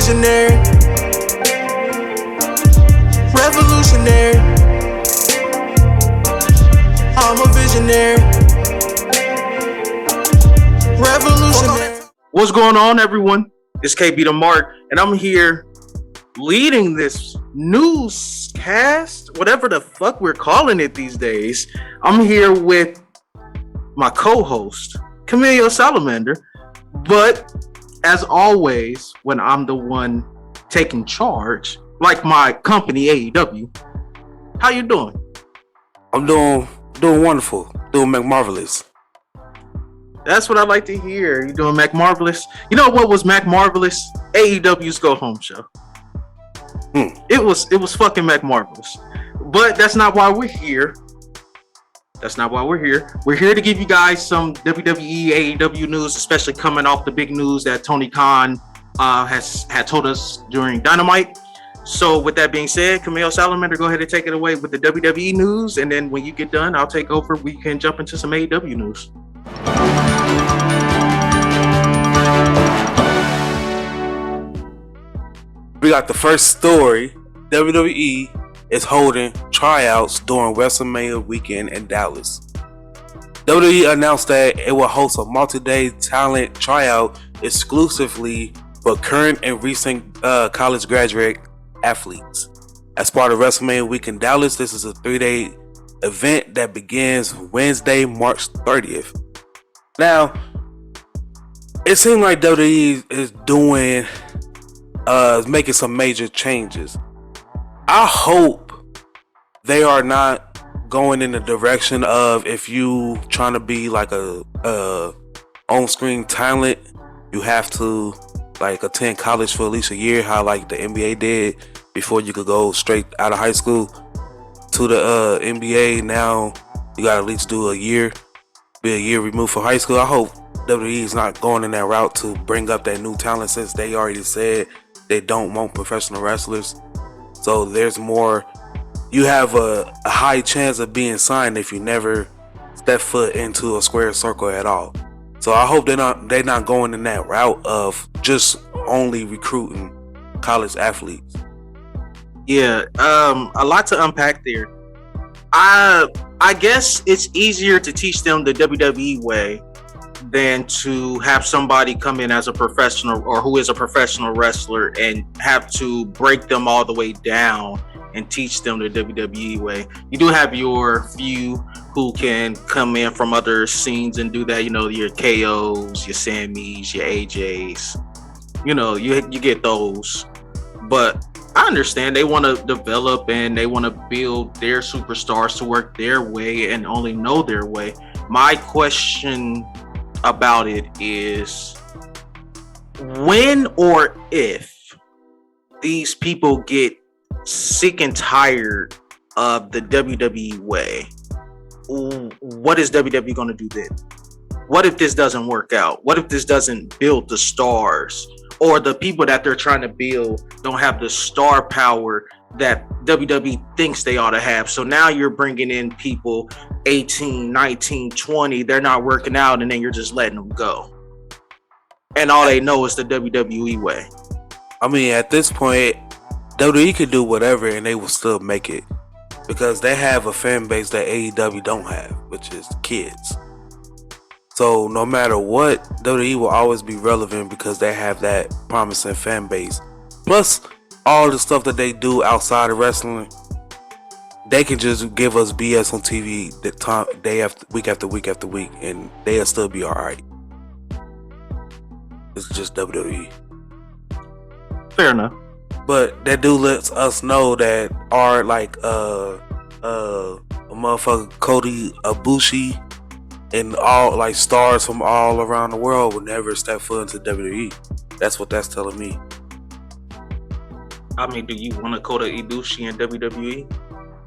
visionary, revolutionary. I'm a visionary, revolutionary. What's going on, everyone? It's KB the Mark, and I'm here leading this newscast, whatever the fuck we're calling it these days. I'm here with my co-host, Camille Salamander. But as always, when I'm the one taking charge, like my company AEW, how you doing? I'm doing wonderful, doing McMarvelous. That's what I like to hear. You doing McMarvelous? You know what was McMarvelous? AEW's Go Home show. It was fucking McMarvelous. But that's not why we're here. We're here to give you guys some WWE, AEW news, especially coming off the big news that Tony Khan had told us during Dynamite. So with that being said, Camille Salamander, go ahead and take it away with the WWE news, and then when you get done, I'll take over. We can jump into some AEW news. We got the first story. WWE is holding tryouts during WrestleMania weekend in Dallas. WWE announced that it will host a multi-day talent tryout exclusively for current and recent college graduate athletes. As part of WrestleMania week in Dallas, this is a 3-day event that begins Wednesday, March 30th. Now, it seems like WWE is making some major changes. I hope they are not going in the direction of, if you trying to be like a on-screen talent, you have to like attend college for at least a year, how like the NBA did before you could go straight out of high school to the NBA. Now you gotta at least do a year, be a year removed from high school. I hope WWE is not going in that route to bring up that new talent, since they already said they don't want professional wrestlers. So there's more, you have a high chance of being signed if you never step foot into a square circle at all. So I hope they're not going in that route of just only recruiting college athletes. Yeah, a lot to unpack there. I guess it's easier to teach them the WWE way than to have somebody come in as a professional or who is a professional wrestler and have to break them all the way down and teach them the WWE way. You do have your few who can come in from other scenes and do that, you know, your KOs, your Sammys, your AJs, you know, you get those. But I understand they want to develop and they want to build their superstars to work their way and only know their way. My question about it is, when or if these people get sick and tired of the WWE way, what is WWE going to do then? What if this doesn't work out? What if this doesn't build the stars, or the people that they're trying to build don't have the star power that WWE thinks they ought to have? So now you're bringing in people 18, 19, 20, they're not working out, and then you're just letting them go. And all they know is the WWE way. I mean, at this point, WWE could do whatever and they will still make it, because they have a fan base that AEW don't have, which is kids. So no matter what, WWE will always be relevant because they have that promising fan base. Plus, all the stuff that they do outside of wrestling, they can just give us BS on TV week after week after week, and they'll still be alright. It's just WWE. Fair enough. But that do lets us know that our a motherfucker Cody Ibushi and all like stars from all around the world will never step foot into WWE. That's what that's telling me. I mean, do you want to Kota Ibushi in WWE,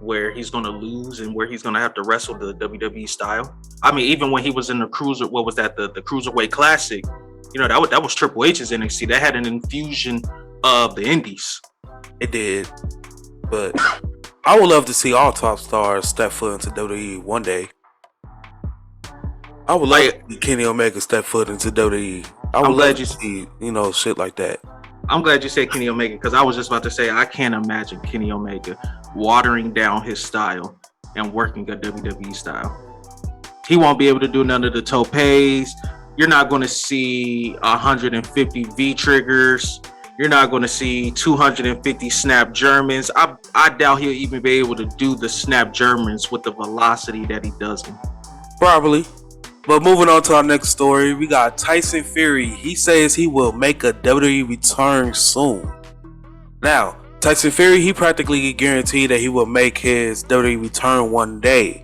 where he's going to lose and where he's going to have to wrestle the WWE style? I mean, even when he was in the the Cruiserweight Classic, you know, that was Triple H's NXT. That had an infusion of the Indies. It did, but I would love to see all top stars step foot into WWE one day. I would like Kenny Omega step foot into WWE. I would love to see, shit like that. I'm glad you said Kenny Omega because I was just about to say I can't imagine Kenny Omega watering down his style and working a WWE style. He won't be able to do none of the topes. You're not going to see 150 V triggers. You're not going to see 250 snap Germans. I doubt he'll even be able to do the snap Germans with the velocity that he does them. Probably. But moving on to our next story, we got Tyson Fury. He says he will make a WWE return soon. Now, Tyson Fury, he practically guaranteed that he will make his WWE return one day.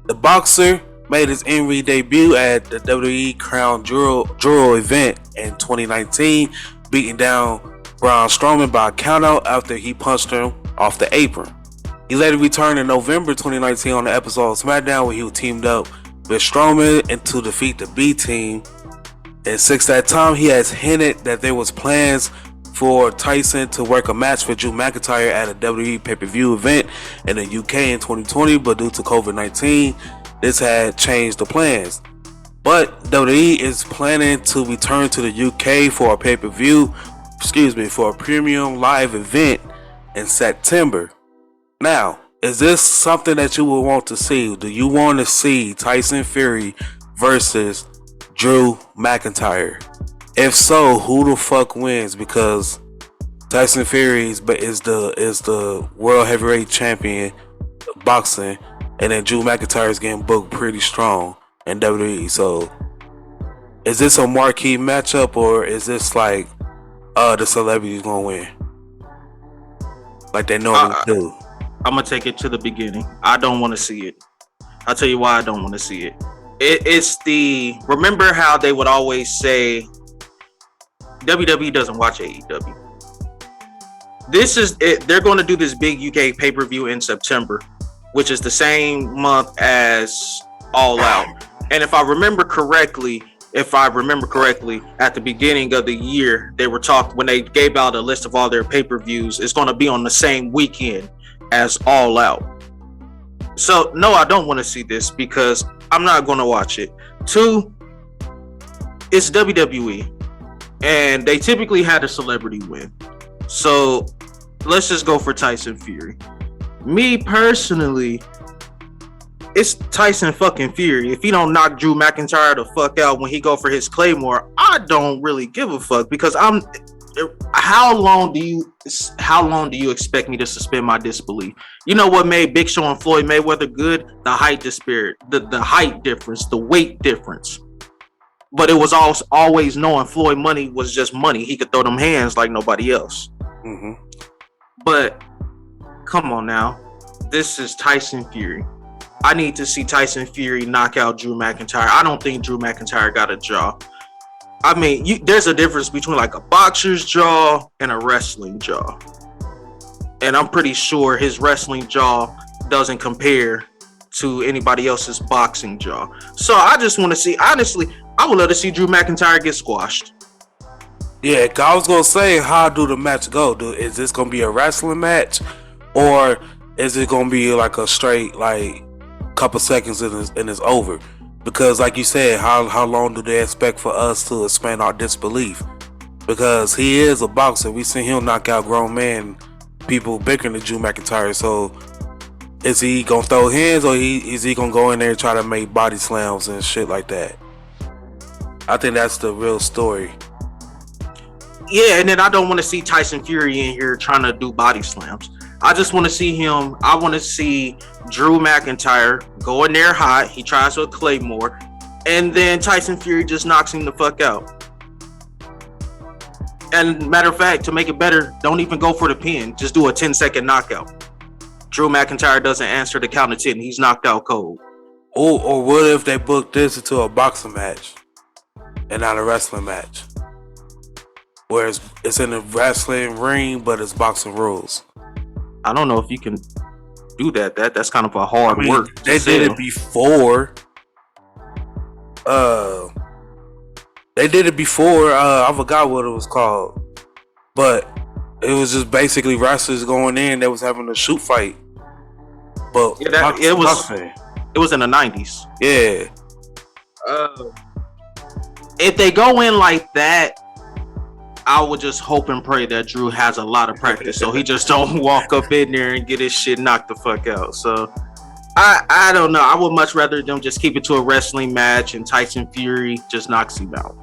The boxer made his in-ring debut at the WWE Crown Jewel event in 2019, beating down Braun Strowman by a countout after he punched him off the apron. He later returned in November 2019 on the episode of SmackDown where he teamed up with Strowman and to defeat the B team. And since that time, he has hinted that there was plans for Tyson to work a match for Drew McIntyre at a WWE pay-per-view event in the UK in 2020, but due to COVID-19, this had changed the plans. But WWE is planning to return to the UK for a pay-per-view, for a premium live event in September. Now, is this something that you would want to see? Do you want to see Tyson Fury versus Drew McIntyre? If so, who the fuck wins? Because Tyson Fury is the world heavyweight champion of boxing, and then Drew McIntyre is getting booked pretty strong in WWE. So, is this a marquee matchup, or is this like the celebrities gonna win like they normally do? I'm gonna take it to the beginning. I don't want to see it. I'll tell you why I don't want to see it. It's the, remember how they would always say WWE doesn't watch AEW. This is it. They're going to do this big UK pay-per-view in September, which is the same month as All Out. And if I remember correctly, at the beginning of the year, they were talking when they gave out a list of all their pay-per-views. It's going to be on the same weekend as All Out. So no, I don't want to see this because I'm not going to watch it. 2, it's WWE, and they typically had a celebrity win. So let's just go for Tyson Fury. Me personally, it's Tyson fucking Fury. If he don't knock Drew McIntyre the fuck out when he go for his Claymore, I don't really give a fuck because how long do you expect me to suspend my disbelief? You know what made Big Show and Floyd Mayweather good? The height disparity, the height difference, the weight difference. But it was always knowing Floyd money was just money. He could throw them hands like nobody else. Mm-hmm. But come on now, this is Tyson Fury. I need to see Tyson Fury knock out Drew McIntyre. I don't think Drew McIntyre got a jaw. I mean, there's a difference between like a boxer's jaw and a wrestling jaw. And I'm pretty sure his wrestling jaw doesn't compare to anybody else's boxing jaw. So I just want to see, honestly, I would love to see Drew McIntyre get squashed. Yeah, I was going to say, how do the match go? Is this going to be a wrestling match? Or is it going to be like a straight, like, couple seconds and it's over? Because like you said, how long do they expect for us to expand our disbelief? Because he is a boxer. We seen him knock out grown men, people bickering to Drew McIntyre. So is he gonna throw hands, or is he gonna go in there and try to make body slams and shit like that? I think that's the real story. Yeah, and then I don't want to see Tyson Fury in here trying to do body slams. I just want to see him. I want to see Drew McIntyre go in there hot. He tries with Claymore, and then Tyson Fury just knocks him the fuck out. And matter of fact, to make it better, don't even go for the pin. Just do a 10-second knockout. Drew McIntyre doesn't answer the count of 10. He's knocked out cold. Or what if they booked this into a boxing match and not a wrestling match? Where it's in a wrestling ring, but it's boxing rules. I don't know if you can do that. That's kind of a hard work. They did it before. They did it before. I forgot what it was called, but it was just basically wrestlers going in. They was having a shoot fight. But yeah, it was in the 90s. Yeah. If they go in like that, I would just hope and pray that Drew has a lot of practice, so he just don't walk up in there and get his shit knocked the fuck out. So I don't know. I would much rather them just keep it to a wrestling match and Tyson Fury just knocks him out.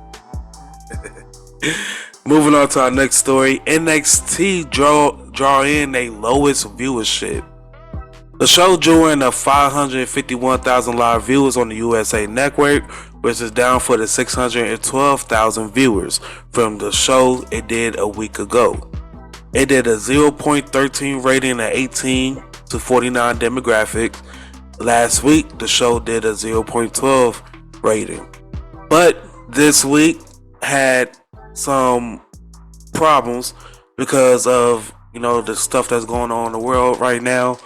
Moving on to our next story, NXT draw in their lowest viewership. The show drew in 551,000 live viewers on the USA Network, which is down for the 612,000 viewers from the show it did a week ago. It did a 0.13 rating at 18 to 49 demographics. Last week, the show did a 0.12 rating. But this week had some problems because of, the stuff that's going on in the world right now.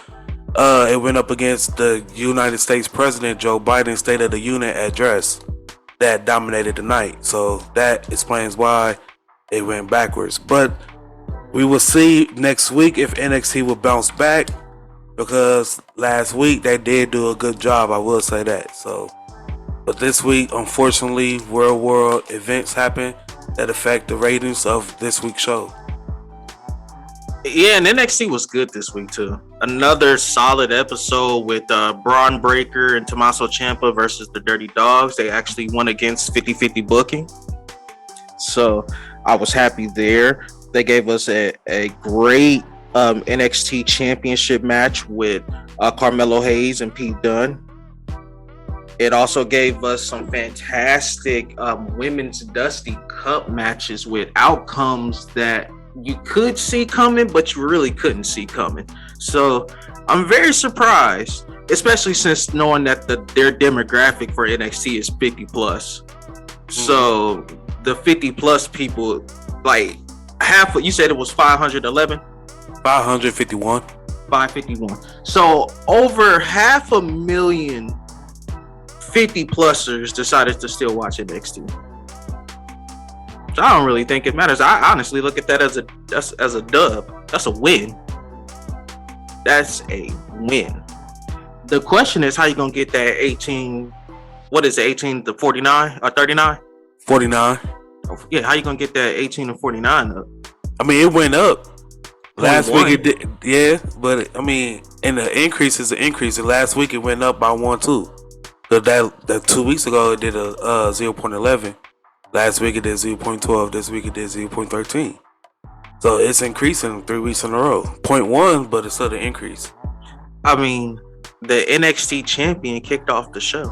It went up against the United States President Joe Biden's State of the Union address that dominated the night. So that explains why it went backwards. But we will see next week if NXT will bounce back, because last week they did do a good job, I will say that. So, but this week, unfortunately, world events happen that affect the ratings of this week's show. Yeah, and NXT was good this week too. Another solid episode with Braun Breaker and Tommaso Ciampa versus the Dirty Dogs. They actually won against 50-50 booking. So I was happy there. They gave us a great NXT championship match with Carmelo Hayes and Pete Dunne. It also gave us some fantastic women's Dusty Cup matches with outcomes that you could see coming, but you really couldn't see coming. So I'm very surprised, especially since knowing that their demographic for NXT is 50 plus. So the 50 plus people, like half, you said it was 511? 551. 551. So over 500,000 50 plusers decided to still watch NXT. So I don't really think it matters. I honestly look at that as a dub. That's a win. That's a win. The question is, how you gonna get that 18? What is it? 18 to 49 or 39? 49. Yeah, how you gonna get that 18 to 49 up? I mean, it went up. Last 21. week it did, yeah, but I mean, and the increase is an increase. And last week it went up by 1 2. So that 2 weeks ago it did a 0.11. Last week it did 0.12. This week it did 0.13. So it's increasing 3 weeks in a row. 0.1, but it's still an increase. I mean, the NXT champion kicked off the show,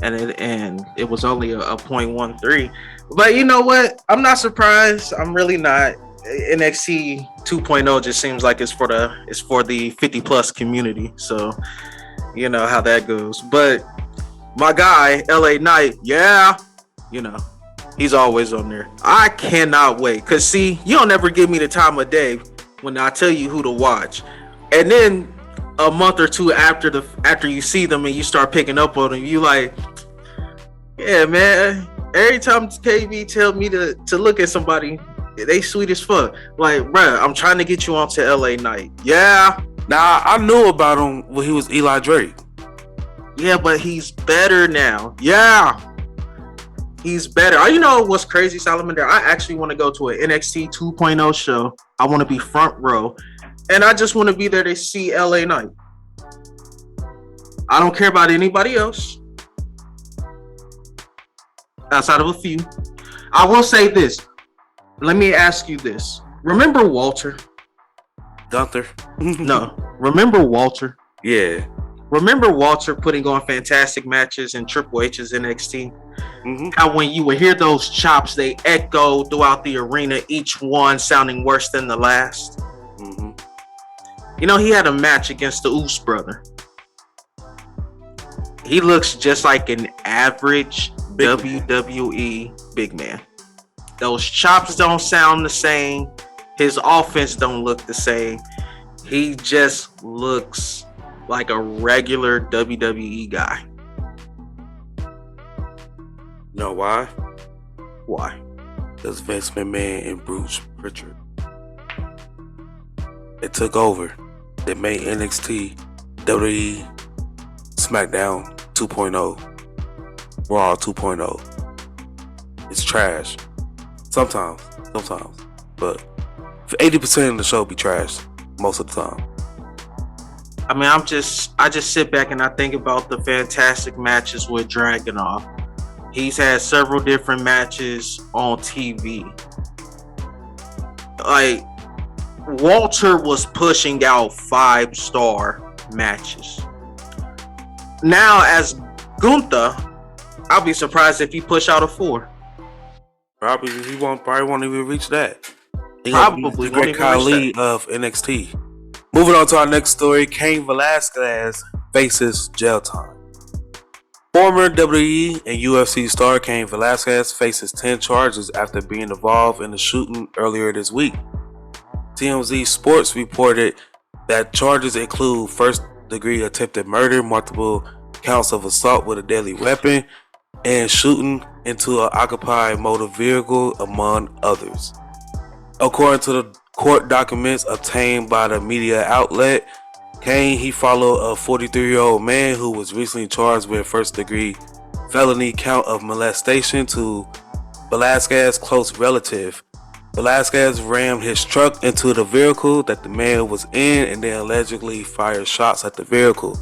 and it was only a 0.13. But you know what? I'm not surprised. I'm really not. NXT 2.0 just seems like it's for the 50 plus community. So you know how that goes. But my guy, LA Knight, yeah, he's always on there. I cannot wait. Cause see, you don't ever give me the time of day when I tell you who to watch. And then a month or two after you see them and you start picking up on them, you like, yeah, man. Every time KB tell me to look at somebody, they sweet as fuck. Like, bruh, I'm trying to get you onto LA Knight. Yeah. Now I knew about him when he was Eli Drake. Yeah, but he's better now. Yeah. He's better. You know what's crazy, Salamander? I actually want to go to an NXT 2.0 show. I want to be front row. And I just want to be there to see LA Knight. I don't care about anybody else. Outside of a few. I will say this. Let me ask you this. Remember Walter? Gunther? No. Remember Walter? Yeah. Remember Walter putting on fantastic matches in Triple H's NXT? Mm-hmm. How when you would hear those chops, they echo throughout the arena, each one sounding worse than the last. Mm-hmm. He had a match against the Oos brother. He looks just like an average WWE big man. Those chops don't sound the same. His offense don't look the same. He just looks like a regular WWE guy. Know why? Why? Because Vince McMahon and Bruce Pritchard, they took over. They made NXT WWE SmackDown 2.0, Raw 2.0. It's trash. Sometimes. But 80% of the show be trash most of the time. I mean, I just sit back and I think about the fantastic matches with Dragunov. He's had several different matches on TV. Like, Walter was pushing out 5-star matches. Now, as Gunther, I'll be surprised if he push out a 4. Probably won't even reach that. Probably the won't great even Khali reach that. of NXT. Moving on to our next story, Cain Velasquez faces jail time. Former WWE and UFC star Cain Velasquez faces 10 charges after being involved in a shooting earlier this week. TMZ Sports reported that charges include first-degree attempted murder, multiple counts of assault with a deadly weapon, and shooting into an occupied motor vehicle, among others. According to the court documents obtained by the media outlet, Cain, he followed a 43-year-old man who was recently charged with first-degree felony count of molestation to Velasquez's close relative. Velasquez rammed his truck into the vehicle that the man was in and then allegedly fired shots at the vehicle.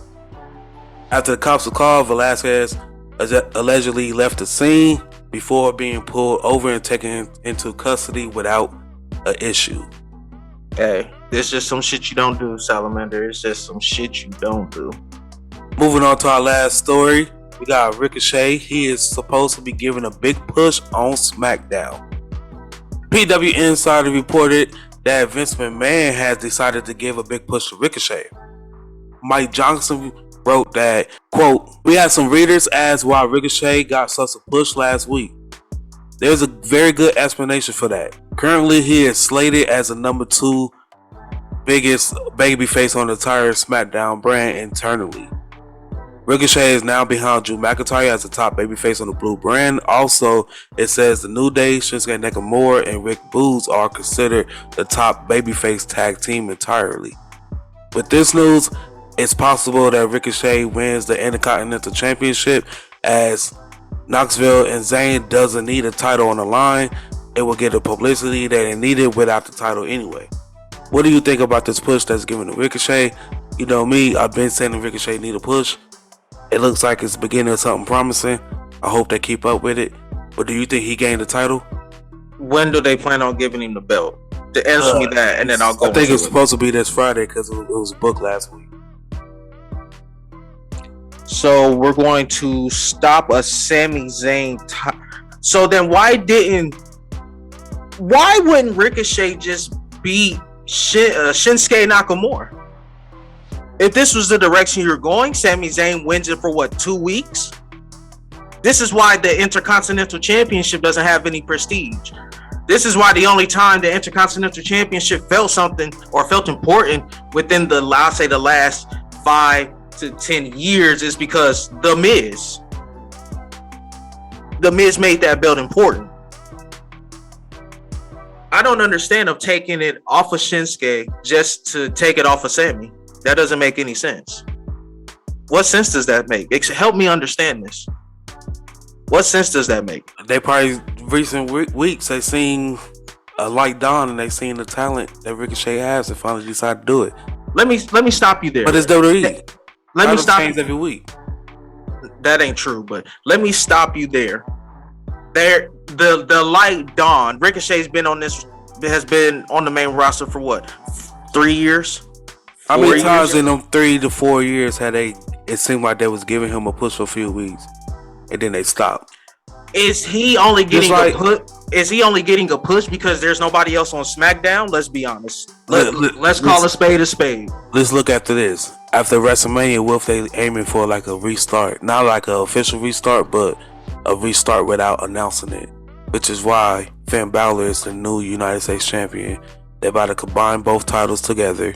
After the cops were called, Velasquez allegedly left the scene before being pulled over and taken into custody without an issue. Hey, this just some shit you don't do, Salamander. It's just some shit you don't do. Moving on to our last story, we got Ricochet. He is supposed to be given a big push on SmackDown. PW Insider reported that Vince McMahon has decided to give a big push to Ricochet. Mike Johnson wrote that, quote, "We had some readers ask why Ricochet got such a push last week. There's a very good explanation for that. Currently, he is slated as the number 2 biggest babyface on the entire SmackDown brand internally. Ricochet is now behind Drew McIntyre as the top babyface on the Blue brand. Also, it says the New Day, Shinsuke Nakamura, and Rick Boogs are considered the top babyface tag team entirely. With this news, it's possible that Ricochet wins the Intercontinental Championship, as Knoxville and Zayn doesn't need a title on the line. It will get the publicity that it needed without the title anyway. What do you think about this push that's given to Ricochet? You know me, I've been saying Ricochet need a push. It looks like it's beginning of something promising. I hope they keep up with it. But do you think he gained the title? When do they plan on giving him the belt? To answer me that, and then I'll go. I think it's supposed to be this Friday because it was booked last week. So we're going to stop a Sami Zayn. So then why wouldn't Ricochet just beat Shinsuke Nakamura? If this was the direction you're going, Sami Zayn wins it for what, 2 weeks? This is why the Intercontinental Championship doesn't have any prestige. This is why the only time the Intercontinental Championship felt something or felt important within the, I'll say, the last 5 to 10 years is because The Miz made that belt important. I don't understand of taking it off of Shinsuke just to take it off of Sami. That doesn't make any sense. What sense does that make? Help me understand this. What sense does that make? They probably recent weeks they seen a light dawn and they seen the talent that Ricochet has and finally decided to do it. Let me stop you there. But it's WWE. Let me stop you every week. That ain't true, but let me stop you there. The light dawn. Ricochet's been on the main roster for what? 3 years? How many times in them 3 to 4 years it seemed like they was giving him a push for a few weeks and then they stopped? Is he only getting a push? Is he only getting a push because there's nobody else on SmackDown? Let's be honest. Let's call a spade a spade. Let's look after this. After WrestleMania, what if they aiming for like a restart? Not like an official restart, but a restart without announcing it. Which is why Finn Balor is the new United States Champion. They're about to combine both titles together.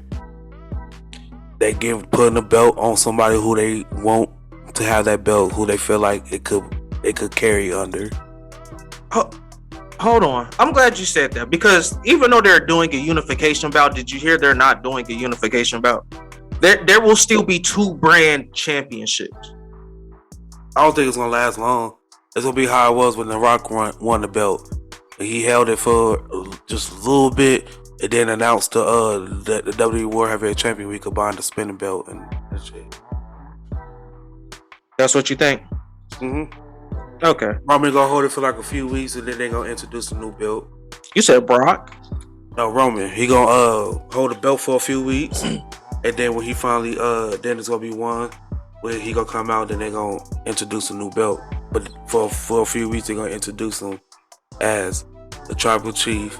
They putting the belt on somebody who they want to have that belt, who they feel like it could carry under. Hold on. I'm glad you said that, because even though they're doing a unification bout, did you hear they're not doing a unification bout? There will still be 2 brand championships. I don't think it's gonna last long. It's gonna be how it was when The Rock won the belt. He held it for just a little bit, and then announced the WWE World Heavyweight Champion. We combined the spinning belt and that shit. That's what you think? Okay. Roman gonna hold it for like a few weeks, and then they gonna introduce a new belt. You said Brock? No, Roman. He gonna hold the belt for a few weeks, and then when he finally then it's gonna be one where he gonna come out, then they gonna introduce a new belt. But for a few weeks, they gonna introduce him as the Tribal Chief,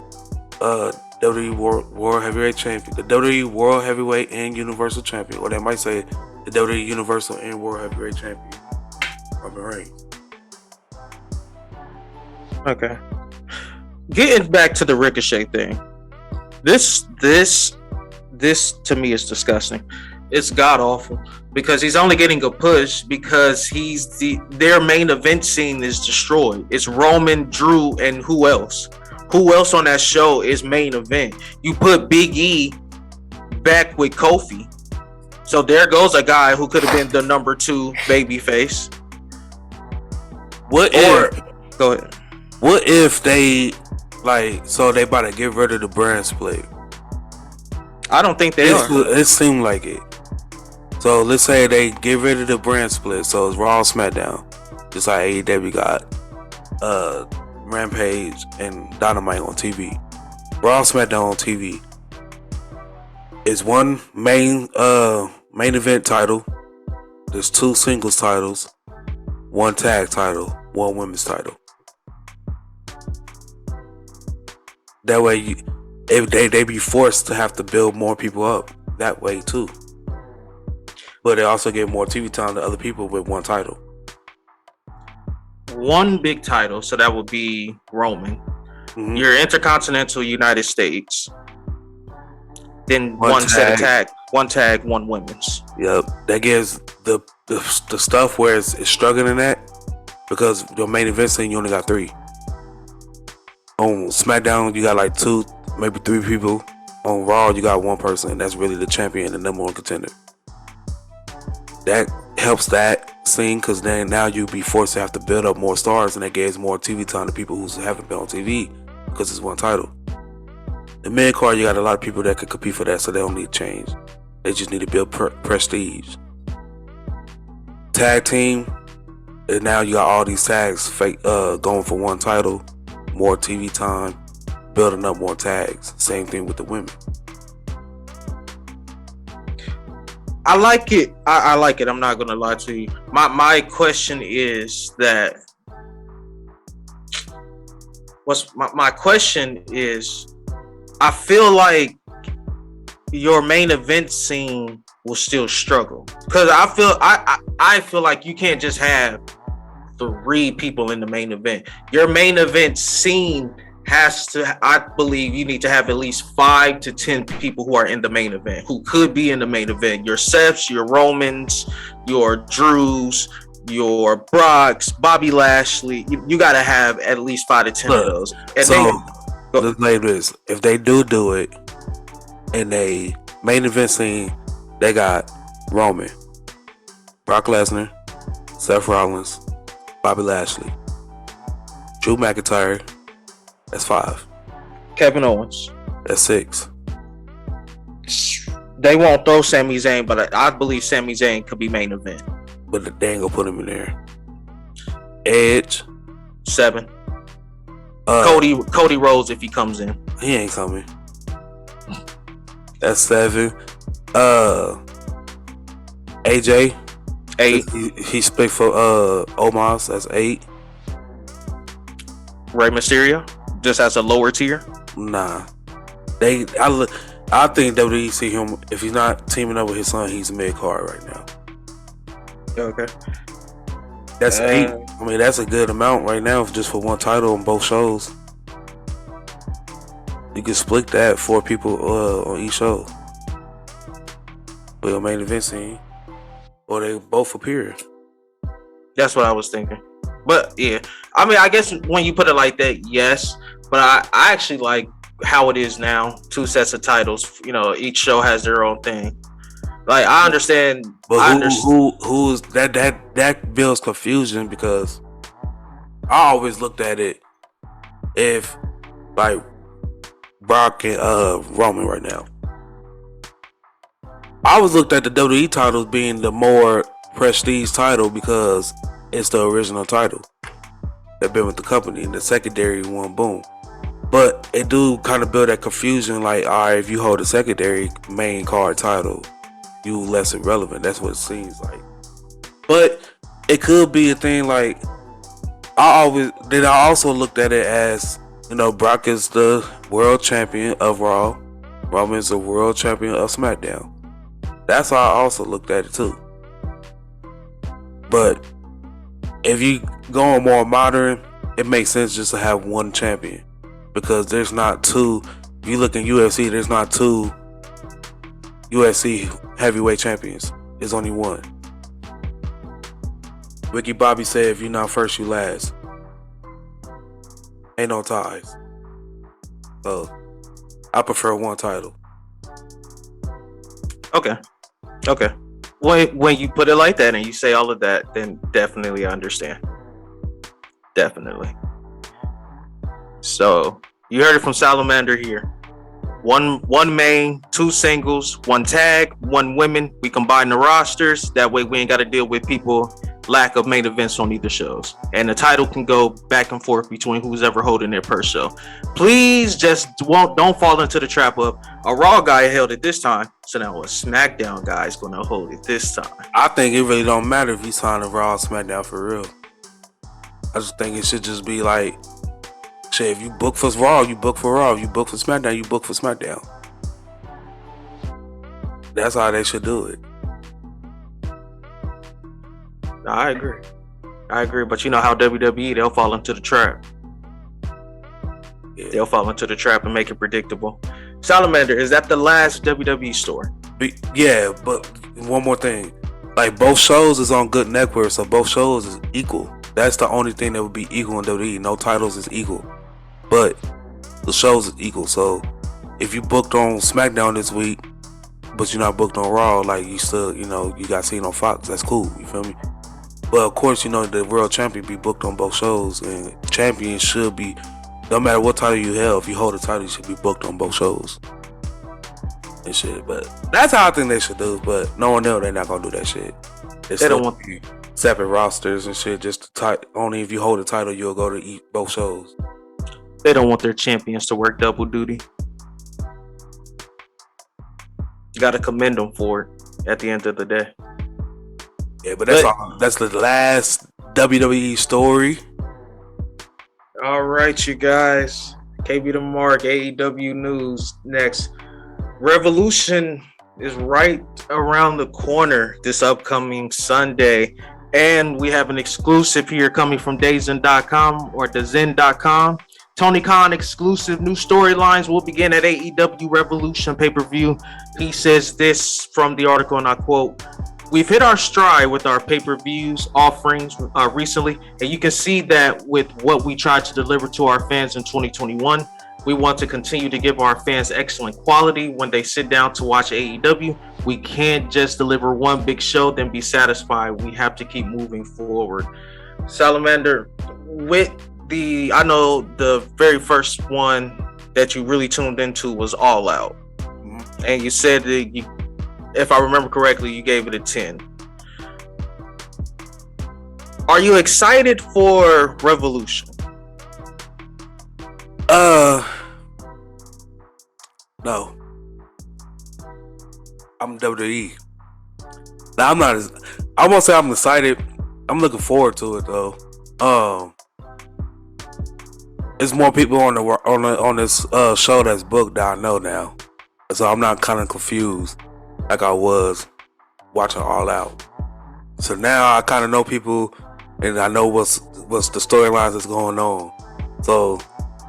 WWE World Heavyweight Champion, the WWE World Heavyweight and Universal Champion, or they might say the WWE Universal and World Heavyweight Champion, Roman Reigns. Okay. Getting back to the Ricochet thing. This to me is disgusting. It's god awful because he's only getting a push because their main event scene is destroyed. It's Roman, Drew, and who else? Who else on that show is main event? You put Big E back with Kofi. So there goes a guy who could have been the number 2 babyface. Go ahead. What if they they about to get rid of the brand split? I don't think they are. It seemed like it. So let's say they get rid of the brand split. So it's Raw, SmackDown, just like AEW got Rampage and Dynamite on TV. Raw, SmackDown on TV. It's one main event title. There's 2 singles titles, 1 tag title, 1 women's title. That way, if they be forced to have to build more people up that way too. But they also get more TV time to other people with 1 title. 1 big title, so that would be Roman. Mm-hmm. Your Intercontinental United States. Then 1 set of tag, 1 tag, 1 women's. Yep, that gives the stuff where it's struggling at, because your main event scene you only got 3. On SmackDown you got like 2, maybe 3 people. On Raw you got 1 person, and that's really the champion and the number 1 contender. That helps that scene, because then now you be forced to have to build up more stars, and that gives more TV time to people who haven't been on TV because it's 1 title. The mid card, you got a lot of people that could compete for that, so they don't need change. They just need to build prestige. Tag team, and now you got all these tags going for 1 title, more TV time, building up more tags. Same thing with the women. I like it. I like it. I'm not gonna lie to you. My question is that. My question is, I feel like your main event scene will still struggle, because I feel like you can't just have 3 people in the main event. Your main event scene has to, I believe you need to have at least 5 to 10 people who are in the main event, who could be in the main event. Your Seths, your Romans, your Drews, your Brocks, Bobby Lashley. You got to have at least 5 to 10 of those. And let's like this. If they do it in a main event scene, they got Roman, Brock Lesnar, Seth Rollins, Bobby Lashley, Drew McIntyre. That's 5. Kevin Owens. That's 6. They won't throw Sami Zayn, but I believe Sami Zayn could be main event. But they ain't gonna put him in there. Edge. 7. Cody Rhodes, if he comes in. He ain't coming. That's 7. AJ. 8. He split for Omos. That's 8. Rey Mysterio, just as a lower tier. Nah. I think WWE see him, if he's not teaming up with his son, he's mid card right now. Okay. That's 8. I mean, that's a good amount right now just for 1 title on both shows. You can split that 4 people on each show. With a main event scene. Or they both appear. That's what I was thinking. But yeah, I mean, I guess when you put it like that, yes. But I actually like how it is now. 2 sets of titles. You know, each show has their own thing. Like, I understand. But who's that builds confusion, because I always looked at it. If like Brock and Roman right now. I always looked at the WWE title being the more prestige title because it's the original title that been with the company, and the secondary one, boom. But it do kind of build that confusion, like, all right, if you hold a secondary main card title, you less irrelevant. That's what it seems like. But it could be a thing like I also looked at it as, you know, Brock is the world champion of Raw, Roman is the world champion of SmackDown. That's how I also looked at it too. But if you go more modern, it makes sense just to have one champion, because there's not two. If you look in UFC, there's not two UFC heavyweight champions. There's only one. Ricky Bobby said, if you're not first, you last. Ain't no ties. So I prefer one title. Okay. When you put it like that and you say all of that, then definitely I understand. Definitely. So you heard it from Salamander here. One main, two singles, one tag, one women. We combine the rosters. That way we ain't got to deal with people lack of main events on either shows. And the title can go back and forth between who's ever holding it per show. Please just don't fall into the trap of a Raw guy held it this time, so now a SmackDown guy is going to hold it this time. I think it really don't matter if you sign a Raw or SmackDown for real. I just think it should just be like, shit, if you book for Raw, you book for Raw. If you book for SmackDown, you book for SmackDown. That's how they should do it. I agree, but you know how WWE, they'll fall into the trap. Yeah. They'll fall into the trap and make it predictable. Salamander, is that the last WWE story? Yeah, but one more thing. Like, both shows is on Good Network, so both shows is equal. That's the only thing that would be equal in WWE. No titles is equal. But the shows is equal. So if you booked on SmackDown this week, but you're not booked on Raw, like, you still, you know, you got seen on Fox, that's cool. You feel me? But of course, you know, the world champion be booked on both shows, and champion should be, no matter what title you held, if you hold a title, you should be booked on both shows and shit. But that's how I think they should do. But no one else, they're not gonna do that shit. They don't want separate rosters and shit. Just only if you hold a title, you'll go to eat both shows. They don't want their champions to work double duty. You got to commend them for it at the end of the day. Yeah, but that's all. That's the last WWE story. All right, you guys. KB the Mark, AEW News next. Revolution is right around the corner this upcoming Sunday. And we have an exclusive here coming from DAZN.com or DAZN.com. Tony Khan exclusive new storylines will begin at AEW Revolution pay-per-view. He says this from the article, and I quote, "We've hit our stride with our pay-per-views offerings recently, and you can see that with what we tried to deliver to our fans in 2021. We want to continue to give our fans excellent quality when they sit down to watch AEW. We can't just deliver one big show, then be satisfied. We have to keep moving forward." Salamander, I know the very first one that you really tuned into was All Out. And you said that if I remember correctly, you gave it a 10. Are you excited for Revolution? No. I'm WWE. Now, I won't say I'm excited. I'm looking forward to it though. There's more people on this show that's booked that I know now, so I'm not kind of confused like I was watching All Out. So now I kind of know people, and I know what's the storylines that's going on. So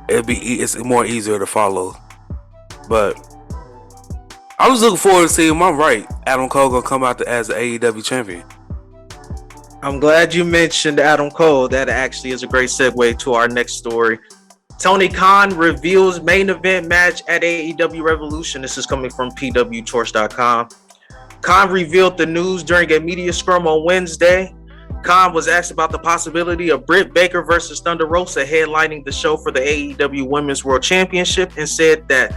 it's more easier to follow. But I was looking forward to seeing him. I'm right. Adam Cole gonna come out as the AEW champion. I'm glad you mentioned Adam Cole. That actually is a great segue to our next story. Tony Khan reveals main event match at AEW Revolution. This is coming from PWTorch.com. Khan revealed the news during a media scrum on Wednesday. Khan was asked about the possibility of Britt Baker versus Thunder Rosa headlining the show for the AEW Women's World Championship, and said that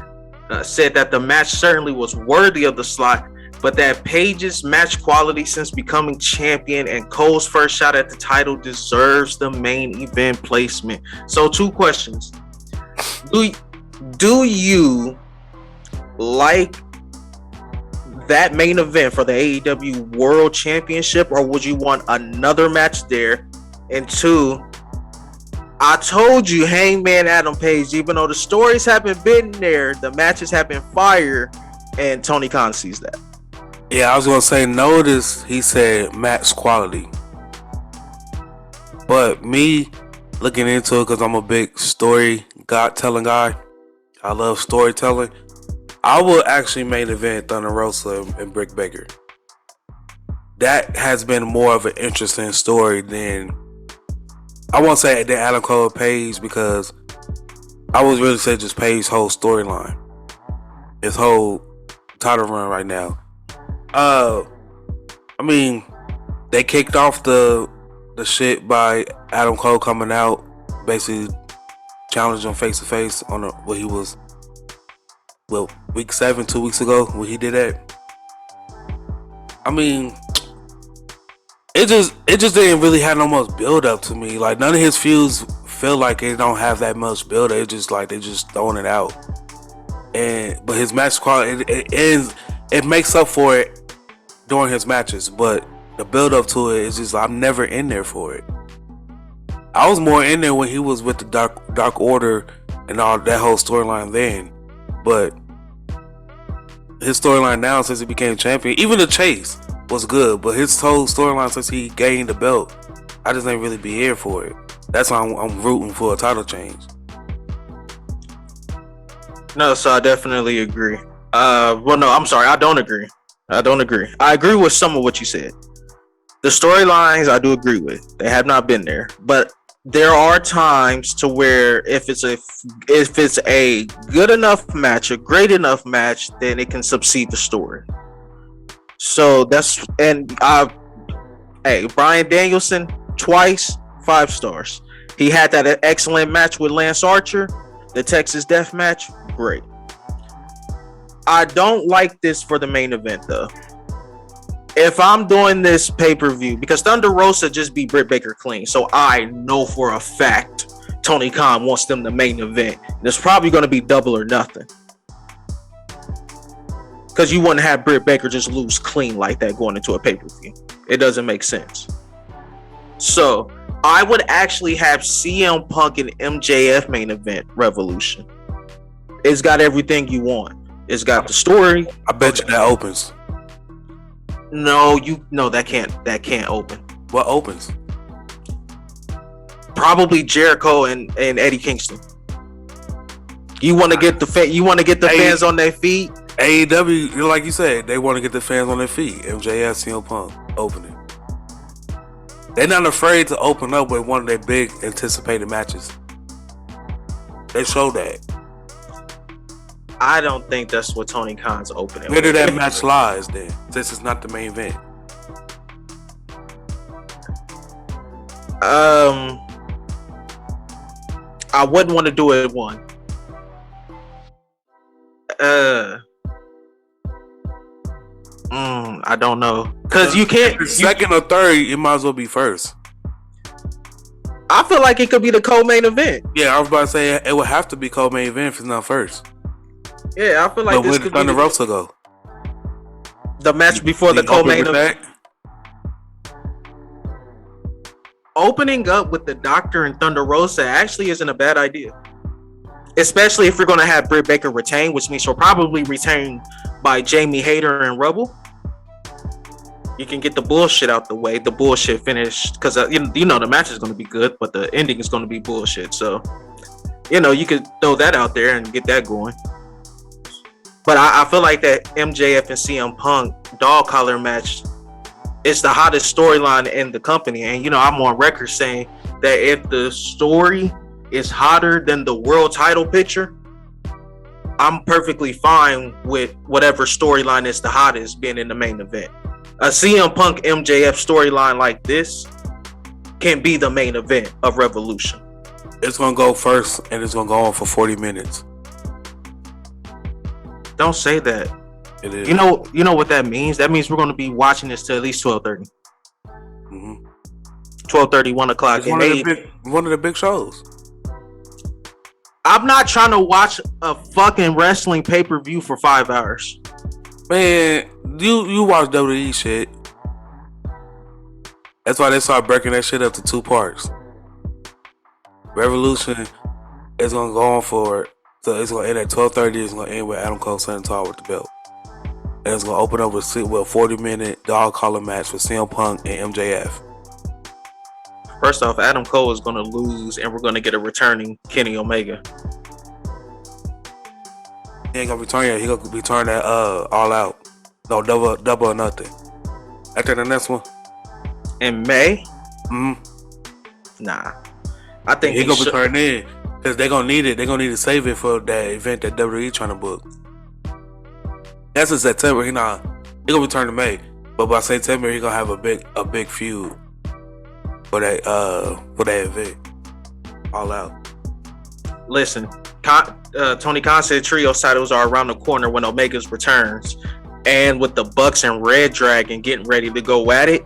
the match certainly was worthy of the slot, but that Paige's match quality since becoming champion and Cole's first shot at the title deserves the main event placement. So 2 questions. Do you like that main event for the AEW World Championship, or would you want another match there? And 2, I told you Hangman Adam Page, even though the stories haven't been there, the matches have been fire, and Tony Khan sees that. Yeah, I was gonna say, notice he said match quality, but me looking into it, because I'm a big storytelling guy. I love storytelling. I will actually main event Thunder Rosa and Britt Baker. That has been more of an interesting story than, I won't say than Adam Cole and Page, because I would really say just Page's whole storyline, his whole title run right now. I mean, they kicked off the shit by Adam Cole coming out, basically challenging him face to face on what he was, week 7, 2 weeks ago, when he did that. I mean, it just didn't really have no much build up to me. Like, none of his feuds feel like it don't have that much build up. It's just like they just throwing it out. But his match quality, it makes up for it during his matches, but the build up to it is just, I'm never in there for it. I was more in there when he was with the Dark Order and all that whole storyline then, but his storyline now since he became champion, even the chase was good, but his whole storyline since he gained the belt, I just ain't really be here for it. That's why I'm rooting for a title change. No, so I definitely agree. Well, no, I'm sorry, I don't agree. I agree with some of what you said. The storylines I do agree with. They have not been there, but there are times to where if it's a good enough match, a great enough match, then it can succeed the story. So that's, and Bryan Danielson twice 5 stars. He had that excellent match with Lance Archer, the Texas Death Match, great. I don't like this for the main event though. If I'm doing this pay-per-view, because Thunder Rosa just beat Britt Baker clean, so I know for a fact Tony Khan wants them to main event. And it's probably going to be double or nothing, because you wouldn't have Britt Baker just lose clean like that going into a pay-per-view. It doesn't make sense. So I would actually have CM Punk and MJF main event Revolution. It's got everything you want. It's got the story. I bet you that opens. No, that can't open. What opens? Probably Jericho and Eddie Kingston. You want to get the fans on their feet. AEW, like you said, they want to get the fans on their feet. MJF, CM Punk opening. They're not afraid to open up with one of their big anticipated matches. They show that. I don't think that's what Tony Khan's opening. Where did that match lies then? Since it's not the main event. I wouldn't want to do it at one. I don't know, because you can't. Second or third, it might as well be first. I feel like it could be the co-main event. Yeah, I was about to say it would have to be co-main event if it's not first. Yeah, I feel like but this could could be Thunder the, Rosa go. The match before the co-main event. Opening up with the Doctor and Thunder Rosa actually isn't a bad idea, especially if you're going to have Britt Baker retain, which means she'll probably retain by Jamie Hayter and Rebel. You can get the bullshit out the way, the bullshit finished, because you know the match is going to be good, but the ending is going to be bullshit. So you could throw that out there and get that going. But I feel like that MJF and CM Punk dog collar match is the hottest storyline in the company. And, I'm on record saying that if the story is hotter than the world title picture, I'm perfectly fine with whatever storyline is the hottest being in the main event. A CM Punk MJF storyline like this can be the main event of Revolution. It's gonna go first, and it's gonna go on for 40 minutes. Don't say that. It is. You know what that means? That means we're going to be watching this till at least 12:30. 12:30, 1 o'clock. It's one of the big shows. I'm not trying to watch a fucking wrestling pay-per-view for 5 hours. Man, you watch WWE shit. That's why they start breaking that shit up to 2 parts. Revolution is gonna go on for, so it's gonna end at 12:30. It's gonna end with Adam Cole standing tall with the belt, and it's gonna open up with a 40-minute dog collar match with CM Punk and MJF. First off, Adam Cole is going to lose, and we're going to get a returning Kenny Omega. He ain't gonna return yet. He gonna return at All Out. No, double or nothing. After the next one. In May? Mm-hmm. Nah. I think he gonna return in. Because they gonna need it. They gonna need to save it for that event that WWE trying to book. That's in September. He gonna return in May. But by September he gonna have a big feud for that event. All Out. Listen, Tony Khan said trios titles are around the corner when Omega's returns, and with the Bucks and Red Dragon getting ready to go at it,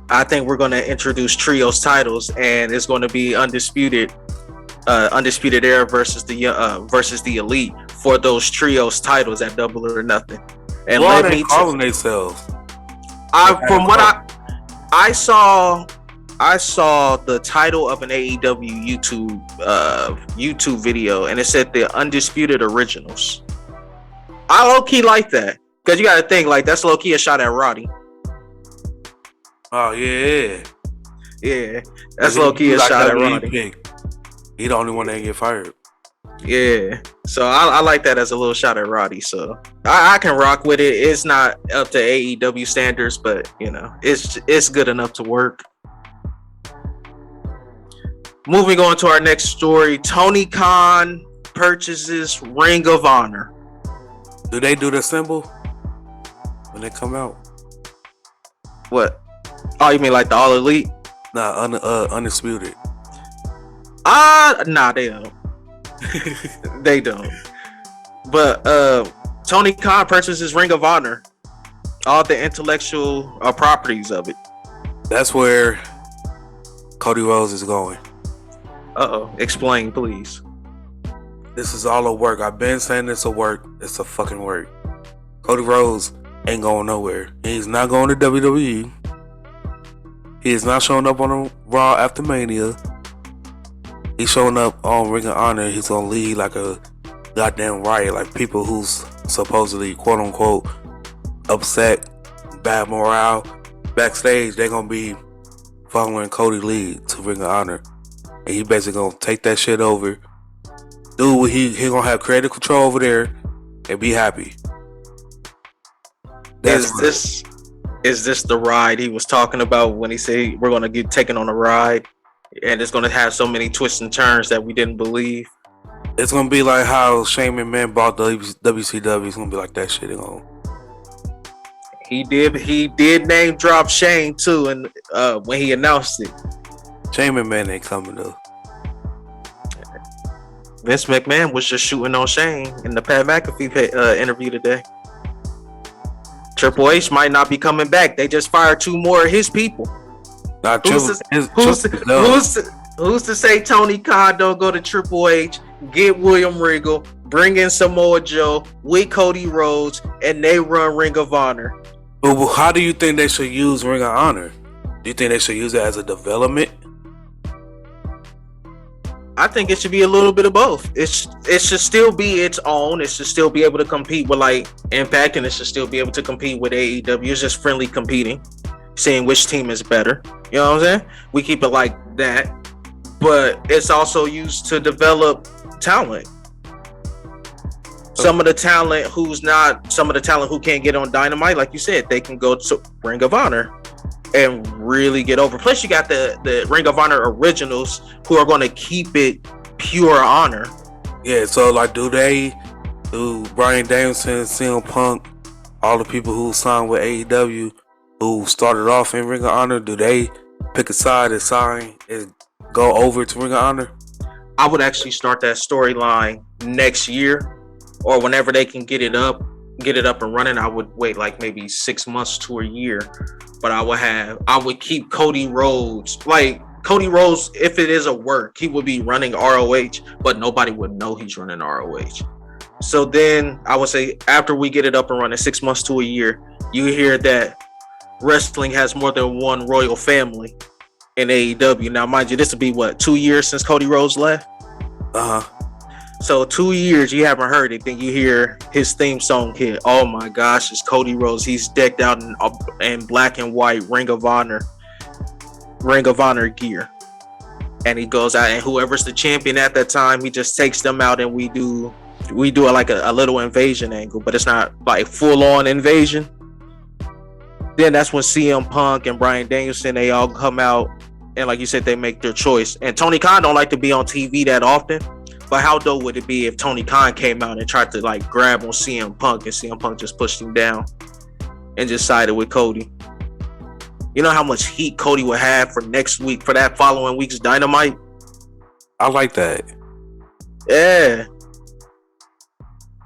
I think we're going to introduce trios titles, and it's going to be undisputed era versus the Elite for those trios titles at Double or Nothing. And what are they calling themselves? From what I saw the title of an AEW YouTube video, and it said the Undisputed Originals. I low key like that, because you got to think, like, that's low key a shot at Roddy. Oh yeah, that's low key a shot at Roddy. He the only one that get fired. Yeah, so I like that as a little shot at Roddy. So I can rock with it. It's not up to AEW standards, but it's good enough to work. Moving on to our next story, Tony Khan purchases Ring of Honor. Do they do the symbol when they come out? What? Oh, you mean like the All Elite? Nah, Undisputed. Nah, they don't. They don't. But Tony Khan purchases Ring of Honor, all the intellectual properties of it. That's where Cody Rhodes is going. Explain, please. This is all a work. I've been saying it's a work. It's a fucking work. Cody Rhodes ain't going nowhere. He's not going to WWE. He is not showing up on a Raw after Mania. He's showing up on Ring of Honor. He's gonna lead like a goddamn riot, like people who's supposedly quote unquote upset, bad morale backstage. They're gonna be following Cody lead to Ring of Honor, and he basically gonna take that shit over. Dude, he gonna have creative control over there and be happy. Is this the ride he was talking about when he said we're gonna get taken on a ride? And it's going to have so many twists and turns that we didn't believe. It's going to be like how Shane McMahon bought the WCW. It's going to be like that shit. He did name drop Shane too, and when he announced it. Shane McMahon ain't coming though. Vince McMahon was just shooting on Shane in the Pat McAfee interview today. Triple H might not be coming back. They just fired 2 more of his people. Who's to say Tony Khan don't go to Triple H, get William Regal, bring in Samoa Joe with Cody Rhodes, and they run Ring of Honor? But how do you think they should use Ring of Honor? Do you think they should use it as a development? I think it should be a little bit of both. It should still be its own. It should still be able to compete with like Impact, and it should still be able to compete with AEW. It's just friendly competing, seeing which team is better. You know what I'm saying? We keep it like that. But it's also used to develop talent. Some of the talent who can't get on Dynamite, like you said, they can go to Ring of Honor and really get over. Plus, you got the Ring of Honor originals who are going to keep it pure honor. Yeah, so like do Bryan Danielson, CM Punk, all the people who signed with AEW, who started off in Ring of Honor, do they pick a side and sign and go over to Ring of Honor? I would actually start that storyline next year, or whenever they can get it up and running. I would wait like maybe 6 months to a year, but I would keep Cody Rhodes. Like Cody Rhodes, if it is a work, he would be running ROH, but nobody would know he's running ROH. So then I would say after we get it up and running, 6 months to a year, you hear that wrestling has more than one royal family in AEW. Now, mind you, this will be 2 years since Cody Rhodes left. So 2 years you haven't heard it, then you hear his theme song hit. Oh my gosh, it's Cody Rhodes. He's decked out in black and white Ring of Honor gear, and he goes out, and whoever's the champion at that time, he just takes them out, and we do like a little invasion angle, but it's not like full on invasion. Then that's when CM Punk and Bryan Danielson, they all come out, and like you said, they make their choice. And Tony Khan don't like to be on TV that often, but how dope would it be if Tony Khan came out and tried to like grab on CM Punk, and CM Punk just pushed him down and just sided with Cody? You know how much heat Cody would have for next week, for that following week's Dynamite? I like that. Yeah.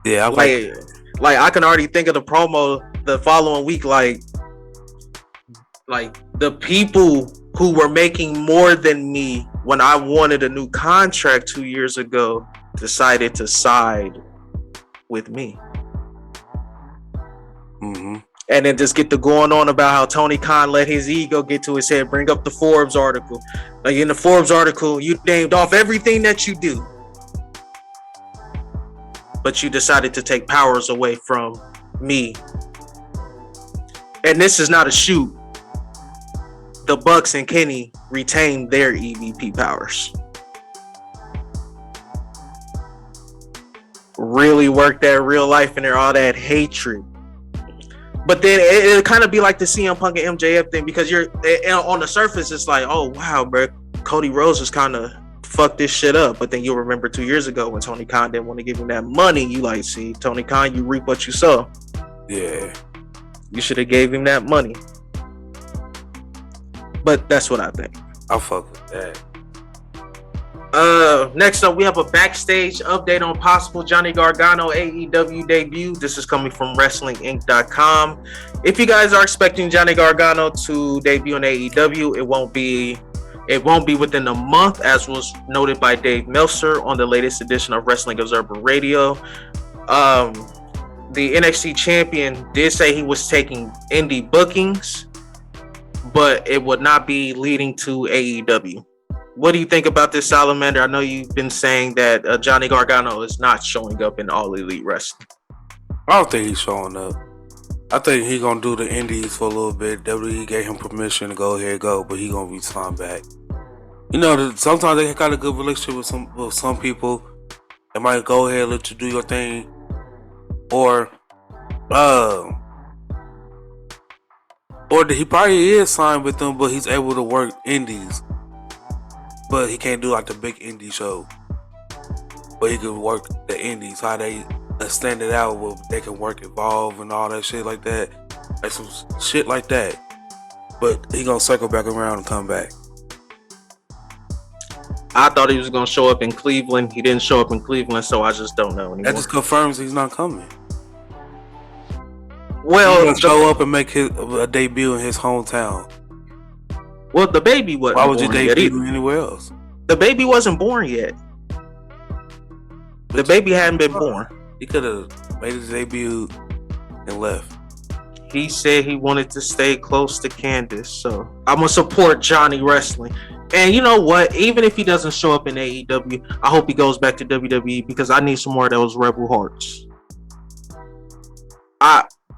Yeah, I like I can already think of the promo the following week, like the people who were making more than me when I wanted a new contract 2 years ago decided to side with me. Mm-hmm. And then just get to going on about how Tony Khan let his ego get to his head. Bring up the Forbes article. Like in the Forbes article, you named off everything that you do, but you decided to take powers away from me. And this is not a shoot. The Bucks and Kenny retained their EVP powers. Really worked that real life in there, all that hatred. But then it'll kind of be like the CM Punk and MJF thing, because you're on the surface, it's like, oh wow, bro, Cody Rhodes is kind of fucked this shit up. But then you'll remember 2 years ago when Tony Khan didn't want to give him that money. You like, see, Tony Khan, you reap what you sow. Yeah. You should have gave him that money. But that's what I think. I fuck with that. Next up, we have a backstage update on possible Johnny Gargano AEW debut. This is coming from WrestlingInc.com. If you guys are expecting Johnny Gargano to debut in AEW, it won't be within a month, as was noted by Dave Meltzer on the latest edition of Wrestling Observer Radio. The NXT champion did say he was taking indie bookings, but it would not be leading to AEW. What do you think about this, Salamander? I know you've been saying that Johnny Gargano is not showing up in All Elite Wrestling. I don't think he's showing up. I think he's going to do the indies for a little bit. WWE gave him permission to go ahead, but he going to be signed back. You know, sometimes they got a good relationship with some people. They might go ahead and let you do your thing. Or he probably is signed with them, but he's able to work indies. But he can't do like the big indie show. But he can work the indies, how they extend it out, where they can work Evolve and all that shit like that. Like some shit like that. But he gonna circle back around and come back. I thought he was gonna show up in Cleveland. He didn't show up in Cleveland, so I just don't know anymore. That just confirms he's not coming. Well, he's gonna show up and make a debut in his hometown. Well, the baby wasn't. Why would you born debut anywhere else? The baby wasn't born yet. The baby hadn't been born. He could have made his debut and left. He said he wanted to stay close to Candace, so I'm gonna support Johnny Wrestling. And you know what? Even if he doesn't show up in AEW, I hope he goes back to WWE, because I need some more of those Rebel Hearts.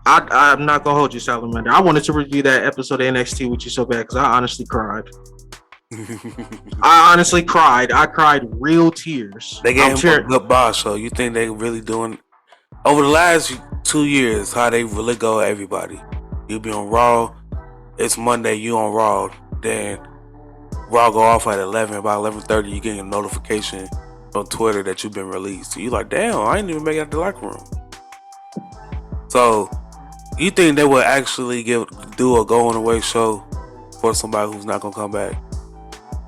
I'm not gonna hold you, Salamander. I wanted to review that episode of NXT with you so bad, because I honestly cried. I honestly cried. I cried real tears. They gave him a good boss, so you think they really doing over the last 2 years how they really go at everybody? You be on Raw, it's Monday, you on Raw, then Raw go off at 11, about 11:30, you get a notification on Twitter that you've been released. So you like, damn, I ain't even make it out the locker room. So you think they would actually do a going away show for somebody who's not gonna come back,